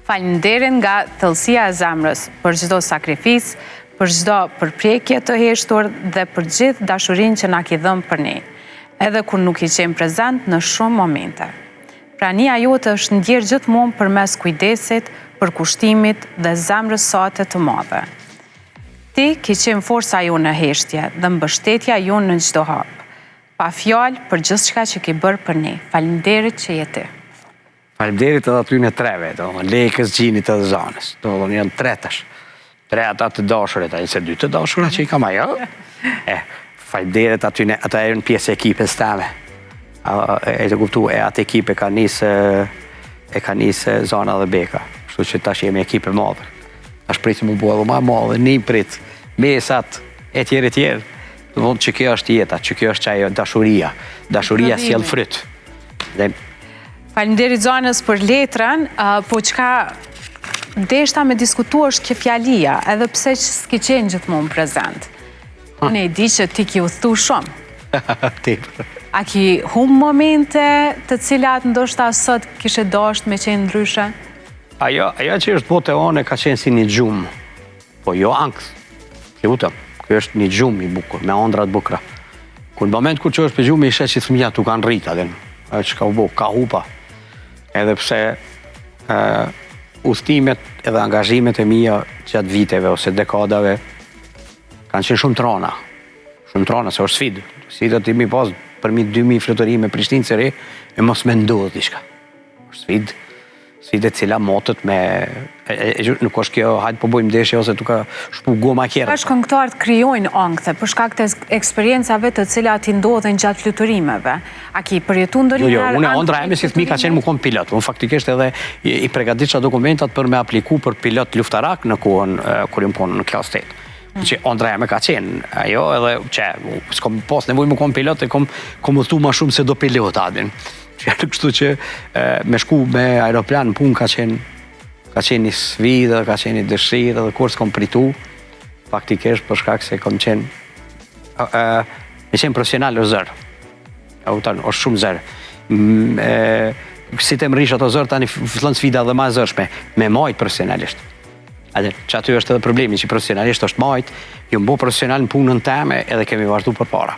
Faleminderit nga thellësia e zemrës për çdo sakrifis, për çdo përpjekje të heshtur dhe për gjithë dashurinë që na ke dhënë për ne, edhe kur nuk i qenë prezent në shumë momente. Prania jote është ndjerë gjithmonë përmes kujdesit, përkushtimit dhe zemrës sate të madhe. Ti ke qenë forca jonë në heshtje dhe mbështetja jonë në çdo hap. Pa fjalë për gjithçka që ke bërë për ne. Faleminderit që je ti. Faleminderit edhe atyre treve, Lekës, Gjinit edhe Zanës. Janë tretash. Tre ata të dashurit, a se dy të dashurat që i kam ajo. Faleminderit atyre, ata e në pjesë e ekipës teme. E të kuptu, atë ekipe ka nisë Zana dhe Beka. Kështu që tash jemi ekipe madhe. Tash pritë më bua dhe ma madhe, një pritë, mesat, e tjerë. Të mund që kjo është jeta, që kjo është qaj dashuria. Dashuria sjell fryt. Faleminderit Zanës për letrën, po çka deshta me diskutu është kjo fjalia, edhe pse që s'ki qenë gjithmonë prezent. Ne e di që ti ki udhëtu shumë. A ki humbë momente të cilat ndoshta sot kishe dashur me qenë ndryshe? Ajo që është bote one ka qenë si një gjumë, po jo ankth. Kjo është një gjumë i bukur, me ëndrat bukra. Kur në moment kur që është për gjumë, ishe që thëmija tu kanë rrit atë, që ka u bo, ka hupa. Edhe pse udhëtimet edhe angazhimet e mija gjatë viteve ose dekadave kanë qenë shumë trona. Shumë trona, se është sfidë. Sfidët i mi pas përmi 2000 flutërime Prishtinë së re, e mos me ndodhë diçka. Është sfidë e cila motët me... Nuk është kjo, hajtë po bojmë ndeshje ose tu ka shpu goma kjera. Ka shkëngtarët krijojnë ankthe për shkak të eksperiencave të cilat i ndodhen gjatë fluturimeve. A ki përjetu ndonjëherë? Jo, unë ëndra eme si fëmijë ka qenë më konë pilot. Unë faktikisht edhe i pregaditësha dokumentat për me apliku për pilot luftarak në kohën kur im konë në klasë 8. Që ëndra eme ka qenë, ajo edhe që s'kom pas nevoj më konë pilot e kom udhëtu ma shumë se do pilot adin. Kështu që me shku me aeroplan në punë ka qenë një sfidë, ka qenë një dëshirë dhe kur s'kom pritu, faktikisht për shkak se kom qenë profesional o zërë. është shumë zërë. Si të më rish ato zërë, tani fillon sfida dhe ma zërshme, me majtë profesionalisht. Që aty është edhe problemi që profesionalisht është majtë, ju mbo profesional në punën teme edhe kemi vazhdu për para.